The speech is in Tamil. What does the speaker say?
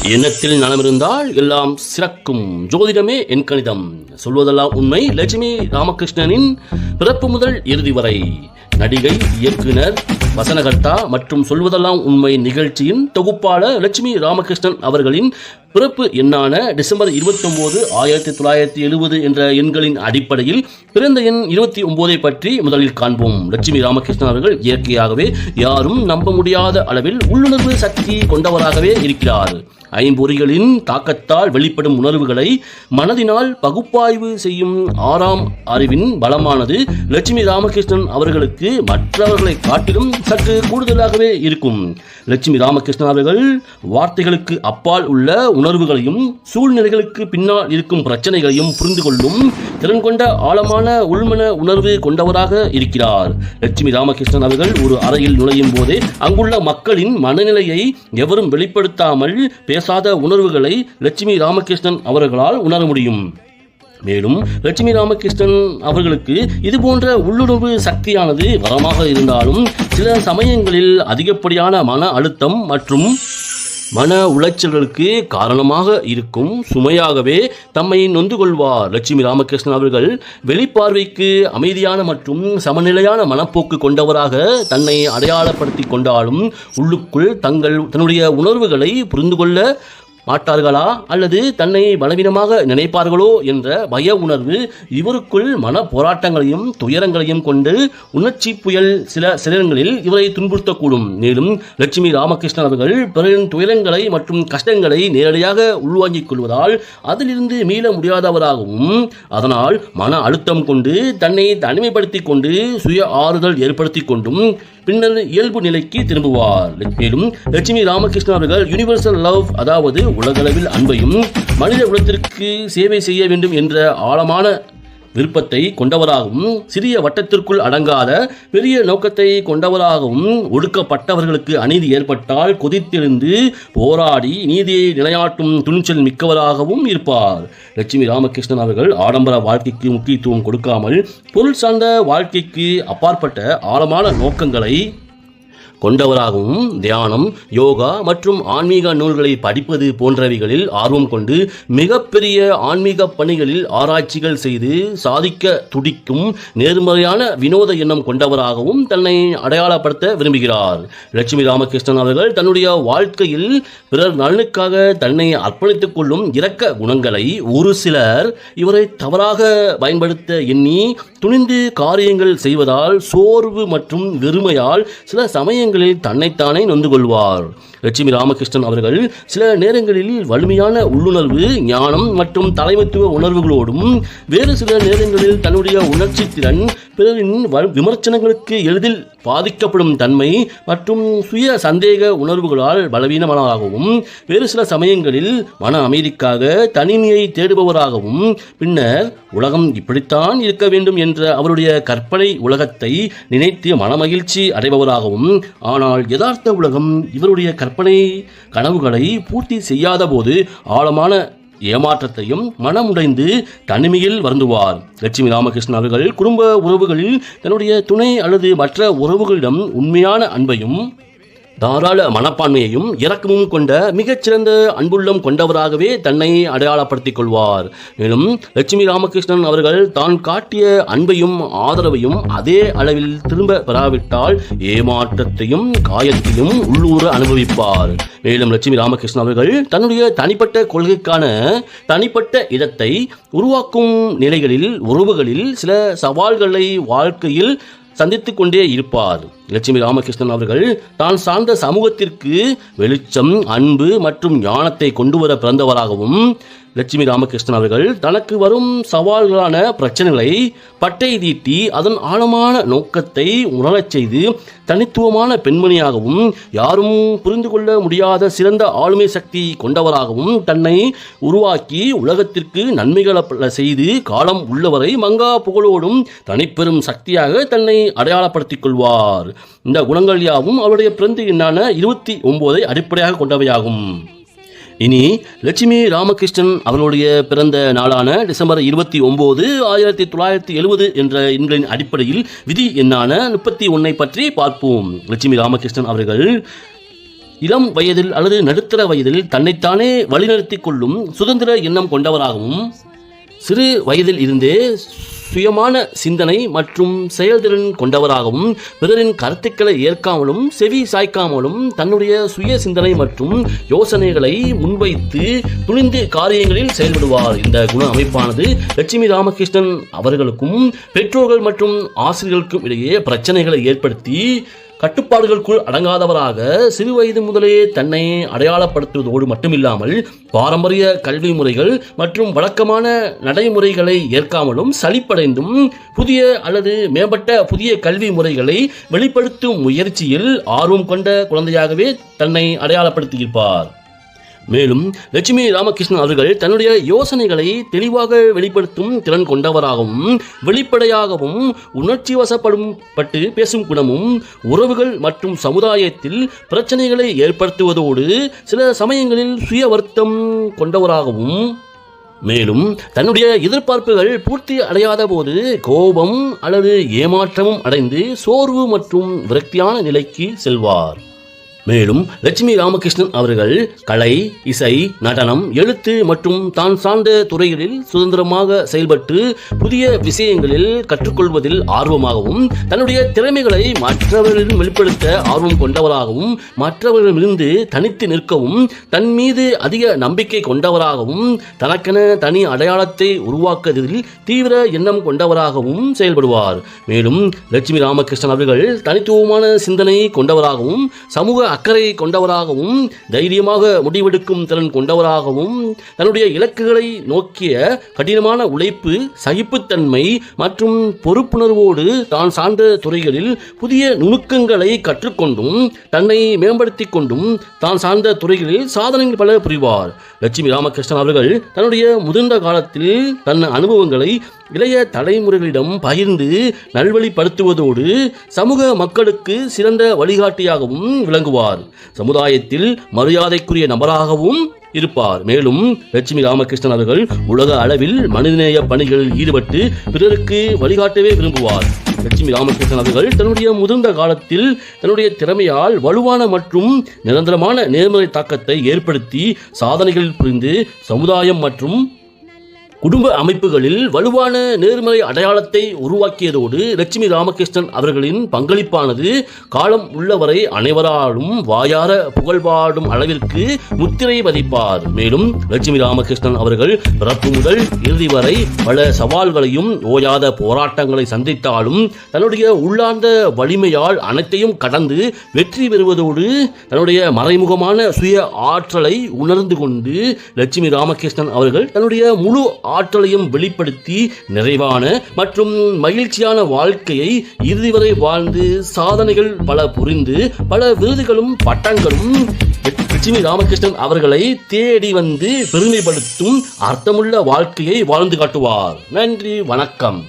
எண்ணத்தில் நலமிருந்தால் எல்லாம் சிறக்கும். ஜோதிடமே என் கணிதம். சொல்வதெல்லாம் உண்மை. லட்சுமி ராமகிருஷ்ணனின் பிறப்பு முதல் இறுதி வரை. நடிகை, இயக்குனர், வசனகர்த்தா மற்றும் சொல்வதெல்லாம் உண்மை நிகழ்ச்சியின் தொகுப்பாளர் லட்சுமி ராமகிருஷ்ணன் அவர்களின் பிறப்பு எண்ணான டிசம்பர் 29, 1970 என்ற எண்களின் அடிப்படையில் பிறந்த எண் 29 பற்றி முதலில் காண்போம். லட்சுமி ராமகிருஷ்ணன் அவர்கள் இயற்கையாகவே யாரும் நம்ப முடியாத அளவில் உள்ளுணர்வு சக்தி கொண்டவராகவே இருக்கிறார். ஐம்பொறிகளின் தாக்கத்தால் வெளிப்படும் உணர்வுகளை மனதினால் பகுப்பாய்வு செய்யும் 6ஆம் அறிவின் பலமானது லட்சுமி ராமகிருஷ்ணன் அவர்களுக்கு மற்றவர்களை காட்டிலும் சற்று கூடுதலாகவே இருக்கும். லட்சுமி ராமகிருஷ்ணன் அவர்கள் வார்த்தைகளுக்கு அப்பால் உள்ள உணர்வுகளையும் சூழ்நிலைகளுக்கு பின்னால் இருக்கும் பிரச்சனைகளையும் புரிந்து கொள்ளும் திறன் கொண்ட ஆழமான உள்மன உணர்வு கொண்டவராக இருக்கிறார். லட்சுமி ராமகிருஷ்ணன் அவர்கள் ஒரு அறையில் நுழையும் போதே அங்குள்ள மக்களின் மனநிலையை எவரும் வெளிப்படுத்தாமல் பேசாத உணர்வுகளை லட்சுமி ராமகிருஷ்ணன் அவர்களால் உணர முடியும். மேலும் லட்சுமி ராமகிருஷ்ணன் அவர்களுக்கு இதுபோன்ற உள்ளுணர்வு சக்தியானது வரமாக இருந்தாலும் சில சமயங்களில் அதிகப்படியான மன அழுத்தம் மற்றும் மன உளைச்சல்களுக்கு காரணமாக இருக்கும் சுமையாகவே தம்மை நொந்து கொள்வார். லட்சுமி ராமகிருஷ்ணன் அவர்கள் வெளிப்பார்வைக்கு அமைதியான மற்றும் சமநிலையான மனப்போக்கு கொண்டவராக தன்னை அடையாளப்படுத்தி கொண்டாலும் உள்ளுக்குள் தன்னுடைய உணர்வுகளை புரிந்து கொள்ள மாட்டார்களா அல்லது தன்னை பலவீனமாக நினைப்பார்களோ என்ற பய உணர்வு இவருக்குள் மன போராட்டங்களையும் துயரங்களையும் கொண்டு உணர்ச்சி புயல் சில சிலங்களில் இவரை துன்புறுத்தக்கூடும். மேலும் லட்சுமி ராமகிருஷ்ணன் அவர்கள் பிறரின் துயரங்களை மற்றும் கஷ்டங்களை நேரடியாக உள்வாங்கிக் கொள்வதால் அதிலிருந்து மீள முடியாதவராகவும் அதனால் மன அழுத்தம் கொண்டு தன்னை தனிமைப்படுத்தி கொண்டு சுய ஆறுதல் ஏற்படுத்தி கொண்டும் பின்னர் இயல்பு நிலைக்கு திரும்புவார். மேலும் லட்சுமி ராமகிருஷ்ணன் அவர்கள் யூனிவர்சல் லவ், அதாவது உலகளவில் அன்பையும் மனித குலத்திற்கு சேவை செய்ய வேண்டும் என்ற ஆழமான விருப்பத்தை கொண்டவராகவும் சிறிய வட்டத்திற்குள் அடங்காத பெரிய நோக்கத்தை கொண்டவராகவும் ஒடுக்கப்பட்டவர்களுக்கு அநீதி ஏற்பட்டால் கொதித்தெழுந்து போராடி நீதியை நிலைநாட்டும் துணிச்சல் மிக்கவராகவும் இருப்பார். லட்சுமி ராமகிருஷ்ணன் அவர்கள் ஆடம்பர வாழ்க்கைக்கு முக்கியத்துவம் கொடுக்காமல் பொருள் சார்ந்த வாழ்க்கைக்கு அப்பாற்பட்ட ஆழமான நோக்கங்களை கொண்டவராகவும் தியானம், யோகா மற்றும் ஆன்மீக நூல்களை படிப்பது போன்றவைகளில் ஆர்வம் கொண்டு மிகப்பெரிய ஆன்மீக பணிகளில் ஆராய்ச்சிகள் செய்து சாதிக்க துடிக்கும் நேர்மறையான வினோத எண்ணம் கொண்டவராகவும் தன்னை அடையாளப்படுத்த விரும்புகிறார். லட்சுமி ராமகிருஷ்ணன் அவர்கள் தன்னுடைய வாழ்க்கையில் பிறர் நலனுக்காக தன்னை அர்ப்பணித்துக் கொள்ளும் இரக்க குணங்களை ஒரு சிலர் இவரை தவறாக பயன்படுத்த எண்ணி துணிந்து காரியங்கள் செய்வதால் சோர்வு மற்றும் வெறுமையால் சில சமயங்களில் தன்னைத்தானே நொந்து கொள்வார். லட்சுமி ராமகிருஷ்ணன் அவர்கள் சில நேரங்களில் வலிமையான உள்ளுணர்வு, ஞானம் மற்றும் தலைமைத்துவ உணர்வுகளோடும் வேறு சில நேரங்களில் தன்னுடைய உணர்ச்சி திறன், பிறரின் விமர்சனங்களுக்கு எளிதில் பாதிக்கப்படும் தன்மை மற்றும் சுய சந்தேக உணர்வுகளால் பலவீனமானவராகவும் வேறு சில சமயங்களில் மன அமைதிக்காக தனிமையை தேடுபவராகவும் பின்னர் உலகம் இப்படித்தான் இருக்க வேண்டும் என்ற அவருடைய கற்பனை உலகத்தை நினைத்து மனமகிழ்ச்சி அடைபவராகவும் ஆனால் யதார்த்த உலகம் இவருடைய கற்பனை கனவுகளை பூர்த்தி செய்யாத போது ஆழமான ஏமாற்றத்தையும் மனமுடைந்து தனிமையில் வருந்துவார். லட்சுமி ராமகிருஷ்ணன் அவர்கள் குடும்ப உறவுகளில் தன்னுடைய துணை அல்லது மற்ற உறவுகளிடம் உண்மையான அன்பையும் தாராள மனப்பான்மையையும் இரக்கமும் கொண்ட மிகச்சிறந்த அன்புள்ளம் கொண்டவராகவே தன்னை அடையாளப்படுத்திக் கொள்வார். மேலும் லட்சுமி ராமகிருஷ்ணன் அவர்கள் தான் காட்டிய அன்பையும் ஆதரவையும் அதே அளவில் திரும்ப பெறாவிட்டால் ஏமாற்றத்தையும் காயத்தையும் உள்ளூர அனுபவிப்பார். மேலும் லட்சுமி ராமகிருஷ்ணன் அவர்கள் தன்னுடைய தனிப்பட்ட கொள்கைக்கான தனிப்பட்ட இடத்தை உருவாக்கும் நிலைகளில் உறவுகளில் சில சவால்களை வாழ்க்கையில் சந்தித்துக் கொண்டே இருப்பார். லட்சுமி ராமகிருஷ்ணன் அவர்கள் தான் சார்ந்த சமூகத்திற்கு வெளிச்சம், அன்பு மற்றும் ஞானத்தை கொண்டு வர பிறந்தவராகவும் லட்சுமி ராமகிருஷ்ணன் அவர்கள் தனக்கு வரும் சவால்களான பிரச்சனைகளை பட்டை தீட்டி அதன் ஆழமான நோக்கத்தை உணரச் செய்து தனித்துவமான பெண்மணியாகவும் யாரும் புரிந்து கொள்ள முடியாத சிறந்த ஆளுமை சக்தி கொண்டவராகவும் தன்னை உருவாக்கி உலகத்திற்கு நன்மைகளை செய்து காலம் உள்ளவரை மங்கா புகழோடும் தனிப்பெரும் சக்தியாக தன்னை அடையாளப்படுத்திக் கொள்வார். இந்த குணங்கள் யாவும் அவருடைய பிறந்த எண்ணான 29 அடிப்படையாக கொண்டவையாகும். இனி லட்சுமி ராமகிருஷ்ணன் அவர்களுடைய பிறந்த நாளான டிசம்பர் 29, 1970 என்ற எண்களின் அடிப்படையில் விதி எண்ணான 31 பற்றி பார்ப்போம். லட்சுமி ராமகிருஷ்ணன் அவர்கள் இளம் வயதில் அல்லது நடுத்தர வயதில் தன்னைத்தானே வழிநடத்திக் கொள்ளும் சுதந்திர எண்ணம் கொண்டவராகவும் சிறு வயதில் இருந்தே சுயமான சிந்தனை மற்றும் செயல்திறன் கொண்டவராகவும் பிறரின் கருத்துக்களை ஏற்காமலும் செவி சாய்க்காமலும் தன்னுடைய சுய சிந்தனை மற்றும் யோசனைகளை முன்வைத்து துணிந்து காரியங்களில் செயல்படுவார். இந்த குண அமைப்பானது லட்சுமி ராமகிருஷ்ணன் அவர்களுக்கும் பெற்றோர்கள் மற்றும் ஆசிரியர்களுக்கும் இடையே பிரச்சனைகளை ஏற்படுத்தி கட்டுப்பாடுகளுக்குள் அடங்காதவராக சிறு வயது முதலே தன்னை அடையாளப்படுத்துவதோடு மட்டுமில்லாமல் பாரம்பரிய கல்வி முறைகள் மற்றும் வழக்கமான நடைமுறைகளை ஏற்காமலும் சலிப்படைந்தும் புதிய அல்லது மேம்பட்ட புதிய கல்வி முறைகளை வெளிப்படுத்தும் முயற்சியில் ஆர்வம் கொண்ட குழந்தையாகவே தன்னை அடையாளப்படுத்தியிருப்பார். மேலும் லட்சுமி ராமகிருஷ்ணன் அவர்கள் தன்னுடைய யோசனைகளை தெளிவாக வெளிப்படுத்தும் திறன் கொண்டவராகவும் வெளிப்படையாகவும் உணர்ச்சி வசப்பட்டு பேசும் குணமும் உறவுகள் மற்றும் சமுதாயத்தில் பிரச்சனைகளை ஏற்படுத்துவதோடு சில சமயங்களில் சுய வருத்தம் கொண்டவராகவும் மேலும் தன்னுடைய எதிர்பார்ப்புகள் பூர்த்தி அடையாத போது கோபம் அல்லது ஏமாற்றமும் அடைந்து சோர்வு மற்றும் விரக்தியான நிலைக்கு செல்வார். மேலும் லட்சுமி ராமகிருஷ்ணன் அவர்கள் கலை, இசை, நடனம், எழுத்து மற்றும் தான் சார்ந்த துறைகளில் சுதந்திரமாக செயல்பட்டு புதிய விஷயங்களில் கற்றுக்கொள்வதில் ஆர்வமாகவும் தன்னுடைய திறமைகளை மற்றவர்களிடம் வெளிப்படுத்த ஆர்வம் கொண்டவராகவும் மற்றவர்களிடமிருந்து தனித்து நிற்கவும் தன் மீது அதிக நம்பிக்கை கொண்டவராகவும் தனக்கென தனி அடையாளத்தை உருவாக்குவதில் தீவிர எண்ணம் கொண்டவராகவும் செயல்படுவார். மேலும் லட்சுமி ராமகிருஷ்ணன் அவர்கள் தனித்துவமான சிந்தனை கொண்டவராகவும் சமூக அக்கறை கொண்டவராகவும் தைரியமாக முடிவெடுக்கும் திறன் கொண்டவராகவும் தன்னுடைய இலக்குகளை நோக்கிய கடினமான உழைப்பு, சகிப்புத்தன்மை மற்றும் பொறுப்புணர்வோடு தான் சார்ந்த துறைகளில் புதிய நுணுக்கங்களை கற்றுக்கொண்டும் தன்னை மேம்படுத்திக் கொண்டும் தான் சார்ந்த துறைகளில் சாதனைகள் பல புரிவார். லட்சுமி ராமகிருஷ்ணன் அவர்கள் தன்னுடைய முதிர்ந்த காலத்தில் தன் அனுபவங்களை இளைய தலைமுறைகளிடம் பகிர்ந்து நல்வழிப்படுத்துவதோடு சமூக மக்களுக்கு சிறந்த வழிகாட்டியாகவும் விளங்குவார். சமுதாயத்தில் மரியாதைக்குரிய நபராகவும் இருப்பார். மேலும் லட்சுமி ராமகிருஷ்ணன் அவர்கள் உலக அளவில் மனிதநேய பணிகளில் ஈடுபட்டு பிறருக்கு வழிகாட்டவே விரும்புவார். லட்சுமி ராமகிருஷ்ணன் அவர்கள் தன்னுடைய முதிர்ந்த காலத்தில் தன்னுடைய திறமையால் வலுவான மற்றும் நிரந்தரமான நேர்மறை தாக்கத்தை ஏற்படுத்தி சாதனைகள் புரிந்து சமுதாயம் மற்றும் குடும்ப அமைப்புகளில் வலுவான நேர்மறை அடையாளத்தை உருவாக்கியதோடு லட்சுமி ராமகிருஷ்ணன் அவர்களின் பங்களிப்பானது காலம் உள்ளவரை அனைவராலும் வாயார புகழ்பாடும் அளவிற்கு முத்திரை பதிப்பார். மேலும் லட்சுமி ராமகிருஷ்ணன் அவர்கள் பிறப்பு முதல் இறுதி வரை பல சவால்களையும் ஓயாத போராட்டங்களை சந்தித்தாலும் தன்னுடைய உள்ளார்ந்த வலிமையால் அனைத்தையும் கடந்து வெற்றி பெறுவதோடு தன்னுடைய மறைமுகமான சுய ஆற்றலை உணர்ந்து கொண்டு லட்சுமி ராமகிருஷ்ணன் அவர்கள் தன்னுடைய முழு ஆற்றலையும் வெளிப்படுத்தி நிறைவான மற்றும் மகிழ்ச்சியான வாழ்க்கையை இறுதி வரை வாழ்ந்து சாதனைகள் பல புரிந்து பல விருதுகளும் பட்டங்களும் லட்சுமி ராமகிருஷ்ணன் அவர்களை தேடி வந்து பெருமைப்படுத்தும் அர்த்தமுள்ள வாழ்க்கையை வாழ்ந்து காட்டுவார். நன்றி, வணக்கம்.